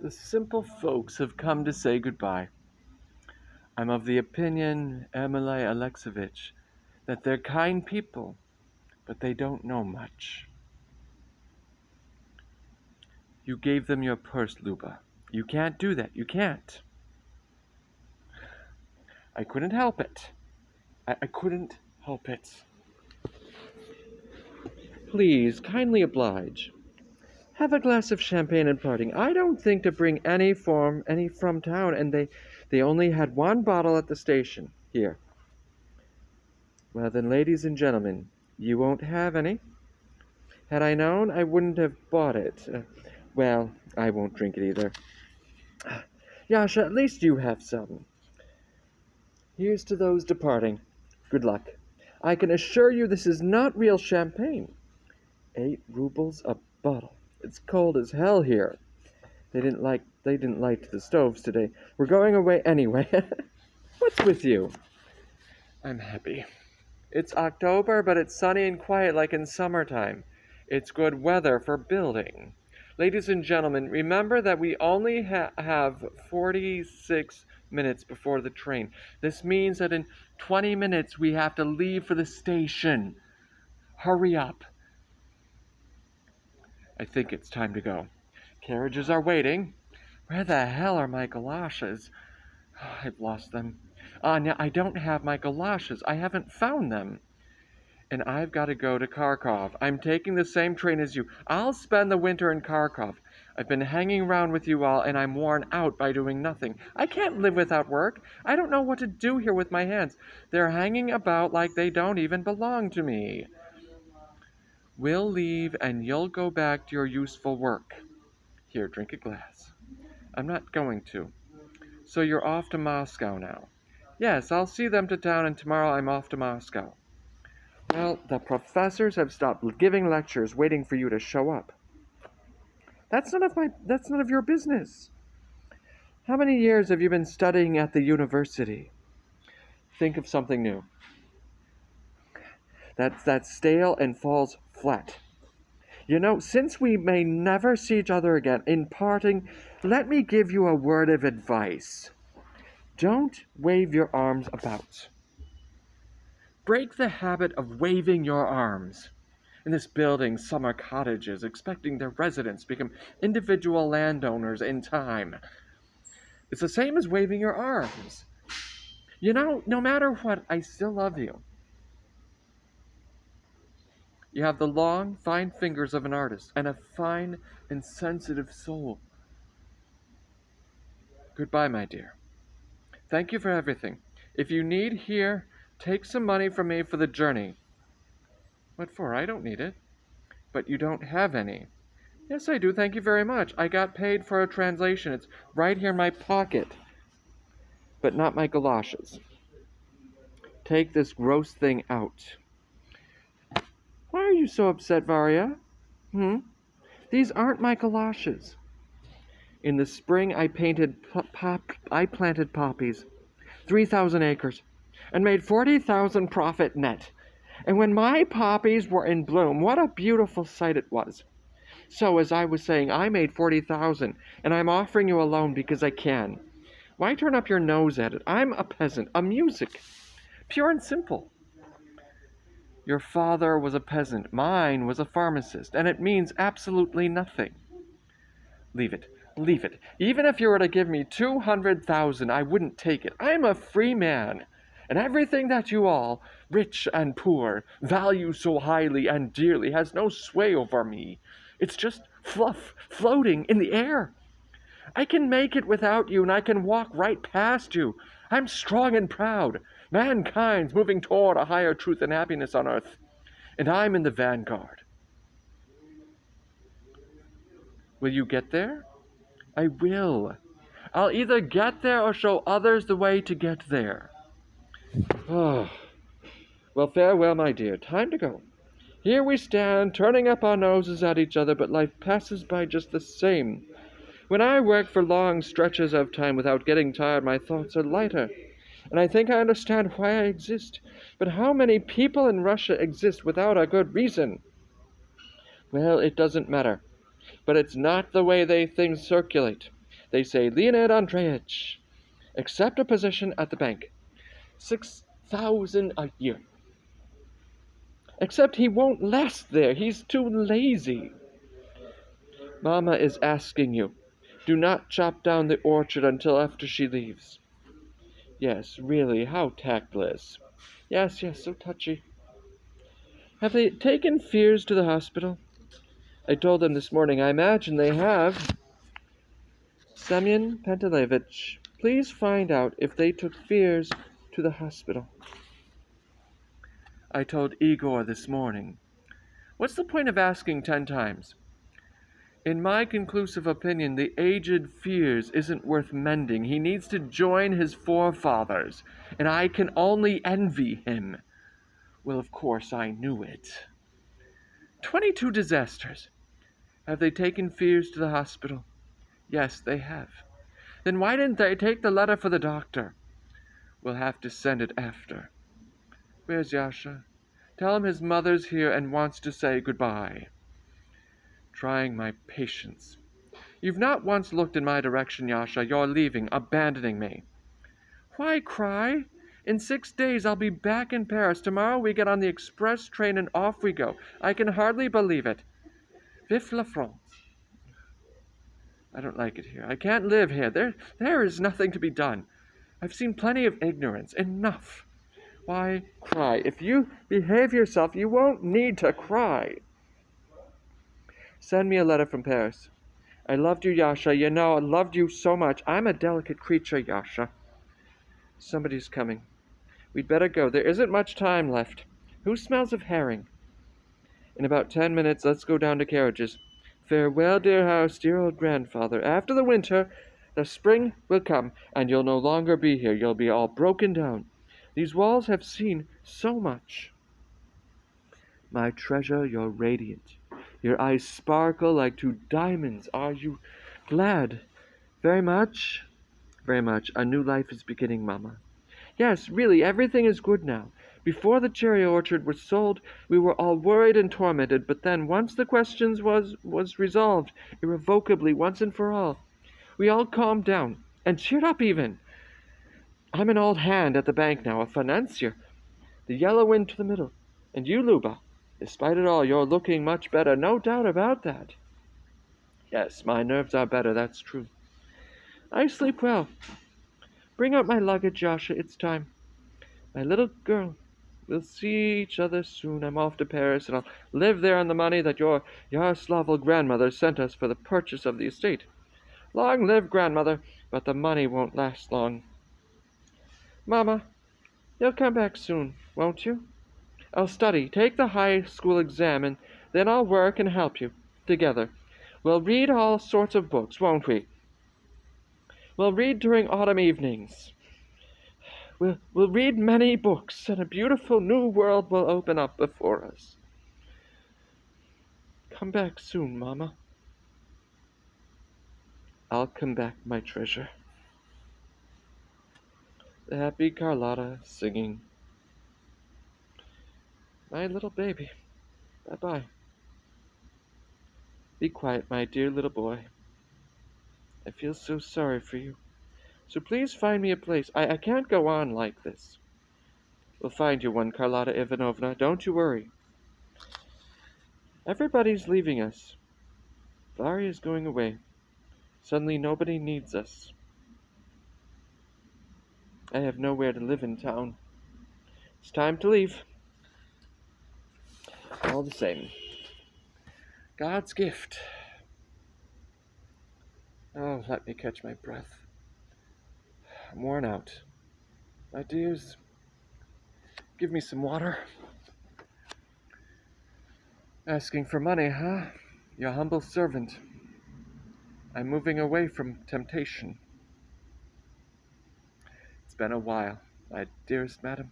The simple folks have come to say goodbye. I'm of the opinion, Emily Alexeyevich, that they're kind people, but they don't know much. You gave them your purse, Luba. You can't do that. You can't. I couldn't help it. I couldn't help it. Please, kindly oblige. Have a glass of champagne at parting. I don't think to bring any from town, and they only had one bottle at the station. Here. Well then, ladies and gentlemen, you won't have any? Had I known, I wouldn't have bought it. Well, I won't drink it either. Yasha, at least you have some. Here's to those departing. Good luck. I can assure you this is not real champagne. 8 rubles a bottle. It's cold as hell here. They didn't light the stoves today. We're going away anyway. What's with you? I'm happy. It's October, but it's sunny and quiet like in summertime. It's good weather for building. Ladies and gentlemen, remember that we only have 46 minutes before the train. This means that in 20 minutes we have to leave for the station. Hurry up. I think it's time to go. Carriages are waiting. Where the hell are my galoshes? Oh, I've lost them. Anya, I don't have my galoshes. I haven't found them. And I've got to go to Kharkov. I'm taking the same train as you. I'll spend the winter in Kharkov. I've been hanging around with you all, and I'm worn out by doing nothing. I can't live without work. I don't know what to do here with my hands. They're hanging about like they don't even belong to me. We'll leave, and you'll go back to your useful work. Here, drink a glass. I'm not going to. So you're off to Moscow now? Yes, I'll see them to town, and tomorrow I'm off to Moscow. Well, the professors have stopped giving lectures waiting for you to show up. That's none of your business. How many years have you been studying at the university? Think of something new. That's stale and falls flat. You know, since we may never see each other again, in parting, let me give you a word of advice. Don't wave your arms about. Break the habit of waving your arms. In this building, some are cottages, expecting their residents to become individual landowners in time. It's the same as waving your arms. You know, no matter what, I still love you. You have the long, fine fingers of an artist and a fine and sensitive soul. Goodbye, my dear. Thank you for everything. If you need here, take some money from me for the journey. What for? I don't need it. But you don't have any. Yes, I do. Thank you very much. I got paid for a translation. It's right here in my pocket. But not my galoshes. Take this gross thing out. Why are you so upset, Varya? These aren't my galoshes. In the spring, I planted poppies, 3,000 acres, and made 40,000 profit net. And when my poppies were in bloom, what a beautiful sight it was. So, as I was saying, I made 40,000, and I'm offering you a loan because I can. Why turn up your nose at it? I'm a peasant, a music, pure and simple. Your father was a peasant, mine was a pharmacist, and it means absolutely nothing. Leave it. Even if you were to give me 200,000, I wouldn't take it. I'm a free man, and everything that you all, rich and poor, value so highly and dearly has no sway over me. It's just fluff floating in the air. I can make it without you, and I can walk right past you. I'm strong and proud. Mankind's moving toward a higher truth and happiness on earth, and I'm in the vanguard. Will you get there? I will. I'll either get there or show others the way to get there. Oh. Well, farewell, my dear. Time to go. Here we stand, turning up our noses at each other, but life passes by just the same. When I work for long stretches of time without getting tired, my thoughts are lighter. And I think I understand why I exist. But how many people in Russia exist without a good reason? Well, it doesn't matter. But it's not the way things circulate. They say, Leonid Andreevich, accept a position at the bank. 6,000 a year. Except he won't last there. He's too lazy. Mama is asking you. Do not chop down the orchard until after she leaves. Yes, really, how tactless. Yes, so touchy. Have they taken Fears to the hospital? I told them this morning. I imagine they have. Semyon Pantelevich, please find out if they took Fears to the hospital. I told Igor this morning. What's the point of asking 10 times? In my conclusive opinion, the aged Fears isn't worth mending. He needs to join his forefathers, and I can only envy him. Well, of course, I knew it. 22 disasters. Have they taken Fears to the hospital? Yes, they have. Then why didn't they take the letter for the doctor? We'll have to send it after. Where's Yasha? Tell him his mother's here and wants to say goodbye. Trying my patience. You've not once looked in my direction, Yasha. You're leaving, abandoning me. Why cry? In 6 days I'll be back in Paris. Tomorrow we get on the express train and off we go. I can hardly believe it. Vive la France. I don't like it here. I can't live here. There is nothing to be done. I've seen plenty of ignorance. Enough. Why cry? If you behave yourself, you won't need to cry. Send me a letter from Paris. I loved you, Yasha. You know, I loved you so much. I'm a delicate creature, Yasha. Somebody's coming. We'd better go. There isn't much time left. Who smells of herring? In about 10 minutes, let's go down to carriages. Farewell, dear house, dear old grandfather. After the winter, the spring will come, and you'll no longer be here. You'll be all broken down. These walls have seen so much. My treasure, you're radiant. Your eyes sparkle like 2 diamonds. Are you glad? Very much? Very much. A new life is beginning, Mama. Yes, really, everything is good now. Before the cherry orchard was sold, we were all worried and tormented, but then once the questions was resolved, irrevocably, once and for all, we all calmed down, and cheered up even. I'm an old hand at the bank now, a financier. The yellow into the middle. And you, Luba, despite it all, you're looking much better, no doubt about that. Yes, my nerves are better, that's true. I sleep well. Bring out my luggage, Yasha, it's time. My little girl, we'll see each other soon. I'm off to Paris, and I'll live there on the money that your Yaroslavl grandmother sent us for the purchase of the estate. Long live grandmother, but the money won't last long. Mama, you'll come back soon, won't you? I'll study, take the high school exam, and then I'll work and help you. Together. We'll read all sorts of books, won't we? We'll read during autumn evenings. We'll read many books, and a beautiful new world will open up before us. Come back soon, Mama. I'll come back, my treasure. The happy Carlotta singing. My little baby, bye-bye. Be quiet, my dear little boy. I feel so sorry for you. So please find me a place. I can't go on like this. We'll find you one, Carlotta Ivanovna. Don't you worry. Everybody's leaving us. Varya's going away. Suddenly nobody needs us. I have nowhere to live in town. It's time to leave. All the same. God's gift. Oh, let me catch my breath. I'm worn out. My dears, give me some water. Asking for money, huh? Your humble servant. I'm moving away from temptation. It's been a while, my dearest madam.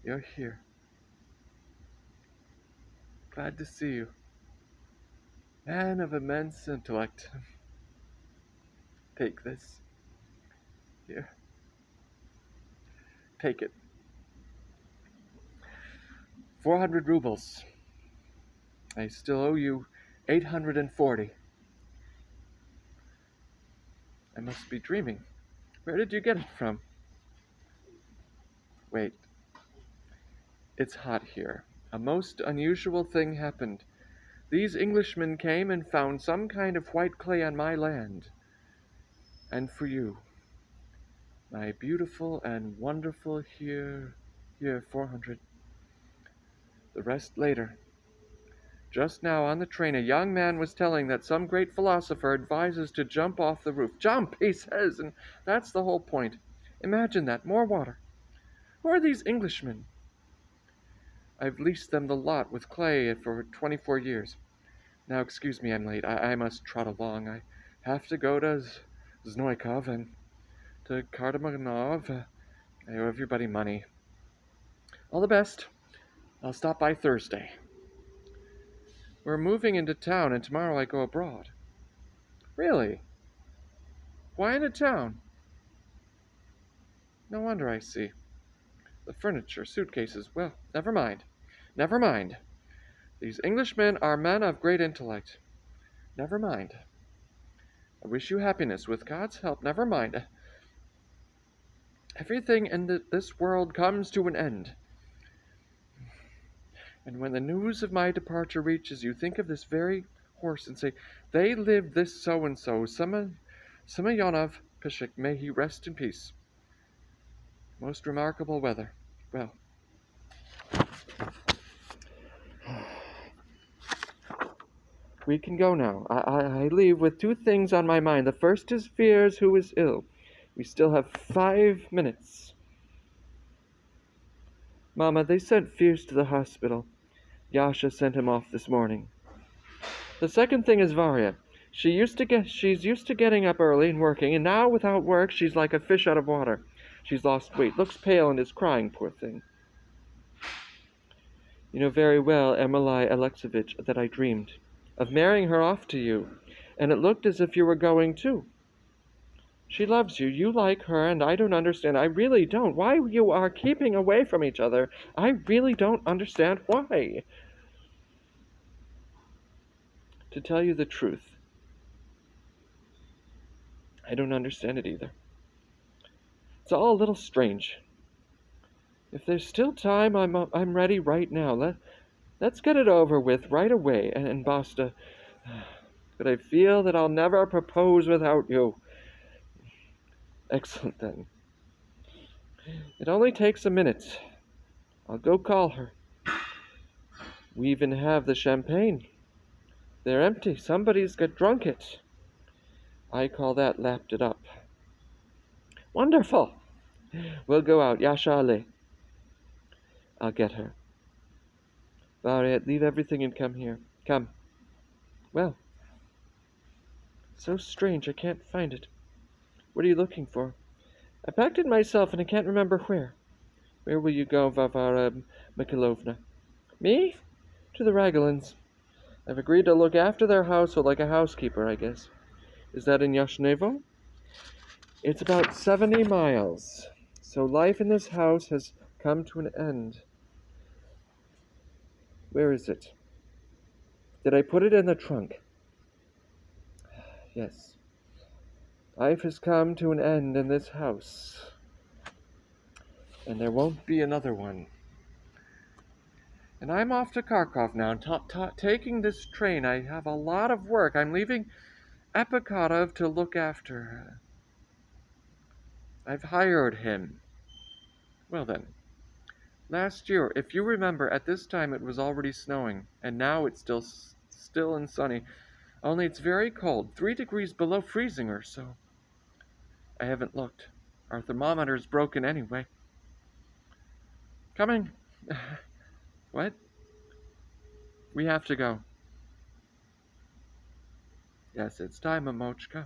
You're here. Glad to see you. Man of immense intellect. Take this. Here. Take it. 400 rubles. I still owe you 840. I must be dreaming. Where did you get it from? Wait, it's hot here. A most unusual thing happened. These Englishmen came and found some kind of white clay on my land. And for you, my beautiful and wonderful here, 400. The rest later. Just now on the train, a young man was telling that some great philosopher advises to jump off the roof. Jump, he says, and that's the whole point. Imagine that, more water. Who are these Englishmen? I've leased them the lot with clay for 24 years. Now, excuse me, I'm late. I must trot along. I have to go to Znoikov and to Kardamanov. I owe everybody money. All the best. I'll stop by Thursday. We're moving into town, and tomorrow I go abroad. Really? Why into town? No wonder, I see. The furniture, suitcases. Well, never mind. Never mind. These Englishmen are men of great intellect. Never mind. I wish you happiness. With God's help, never mind. Everything in this world comes to an end. And when the news of my departure reaches you, think of this very horse and say, they lived this so-and-so, Semyonov Pishik, may he rest in peace. Most remarkable weather. Well, we can go now. I leave with two things on my mind. The first is Fears, who is ill. We still have 5 minutes. Mama, they sent Fears to the hospital. Yasha sent him off this morning. The second thing is Varya. She's used to getting up early and working, and now without work she's like a fish out of water. She's lost weight, looks pale, and is crying, poor thing. You know very well, Ermolai Alexeyevich, that I dreamed of marrying her off to you, and it looked as if you were going too. She loves you, you like her, and I don't understand. I really don't. Why you are keeping away from each other, I really don't understand why. To tell you the truth, I don't understand it either. It's all a little strange. If there's still time, I'm ready right now. Let's get it over with right away, and basta. But I feel that I'll never propose without you. Excellent, then. It only takes a minute. I'll go call her. We even have the champagne. They're empty. Somebody's got drunk it. I call that lapped it up. Wonderful. We'll go out. Yasha Ale. I'll get her. Varya, leave everything and come here. Come. Well. So strange, I can't find it. What are you looking for? I packed it myself and I can't remember where. Where will you go, Varvara Mikhailovna? Me? To the Ragulins. I've agreed to look after their household like a housekeeper, I guess. Is that in Yashnevo? It's about 70 miles. So life in this house has come to an end. Where is it? Did I put it in the trunk? Yes. Life has come to an end in this house. And there won't be another one. And I'm off to Kharkov now, taking this train. I have a lot of work. I'm leaving Epikotov to look after her. I've hired him. Well then, last year, if you remember, at this time it was already snowing, and now it's still and sunny. Only it's very cold, 3 degrees below freezing or so. I haven't looked. Our thermometer's broken anyway. Coming. What? We have to go. Yes, it's time, Momochka.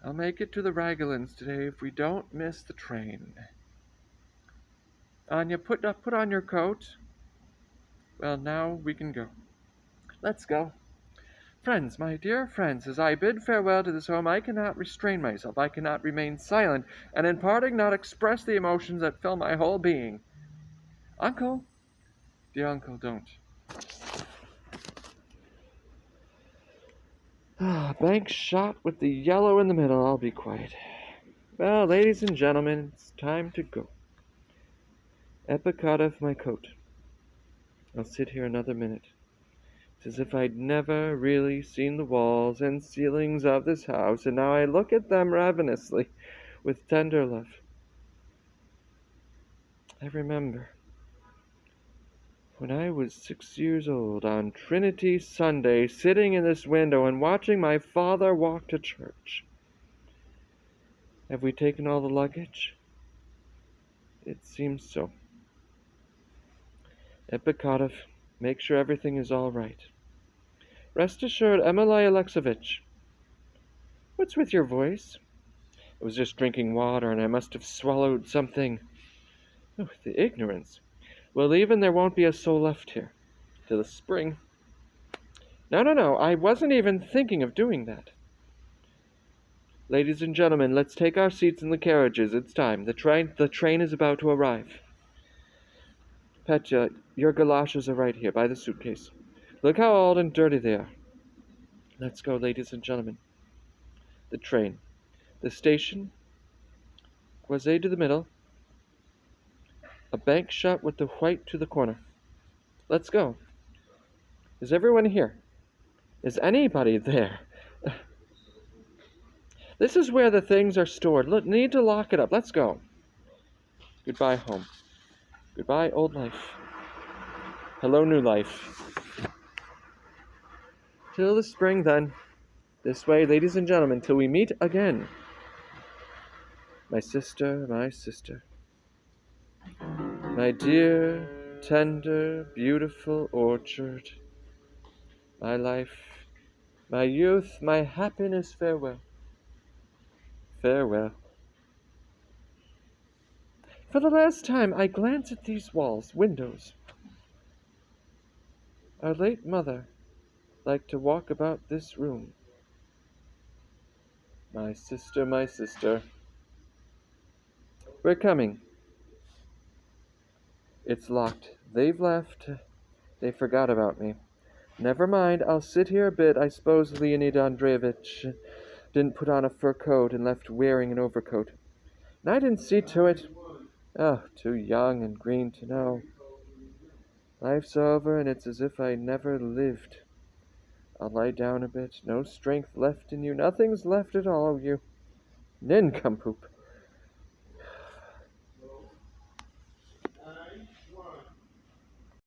I'll make it to the Ragulins today if we don't miss the train. Anya, put on your coat. Well, now we can go. Let's go. Friends, my dear friends, as I bid farewell to this home, I cannot restrain myself. I cannot remain silent, and in parting not express the emotions that fill my whole being. Uncle, dear uncle, don't. Bank shot with the yellow in the middle. I'll be quiet. Well, ladies and gentlemen, it's time to go. Epicot of my coat. I'll sit here another minute. It's as if I'd never really seen the walls and ceilings of this house, and now I look at them ravenously with tender love. I remember when I was 6 years old on Trinity Sunday, sitting in this window and watching my father walk to church. Have we taken all the luggage? It seems so. Epicotov, make sure everything is all right. Rest assured, Emily Alexovich. What's with your voice? I was just drinking water and I must have swallowed something. Oh, the ignorance. Well, even there won't be a soul left here. Till the spring. No, I wasn't even thinking of doing that. Ladies and gentlemen, let's take our seats in the carriages. It's time. The train is about to arrive. Petya, your galoshes are right here by the suitcase. Look how old and dirty they are. Let's go, ladies and gentlemen. The train. The station. Croisé to the middle. A bank shot with the white to the corner. Let's go. Is everyone here? Is anybody there? This is where the things are stored. Look, need to lock it up. Let's go. Goodbye, home. Goodbye, old life. Hello, new life. Till the spring, then. This way, ladies and gentlemen, till we meet again. My sister, my dear, tender, beautiful orchard. My life, my youth, my happiness, farewell. Farewell. For the last time, I glance at these walls, windows. Our late mother liked to walk about this room. My sister. We're coming. It's locked. They've left. They forgot about me. Never mind, I'll sit here a bit. I suppose Leonid Andreevich didn't put on a fur coat and left wearing an overcoat. And I didn't see to it. Oh, too young and green to know. Life's over, and it's as if I never lived. I'll lie down a bit. No strength left in you. Nothing's left at all, you nincompoop.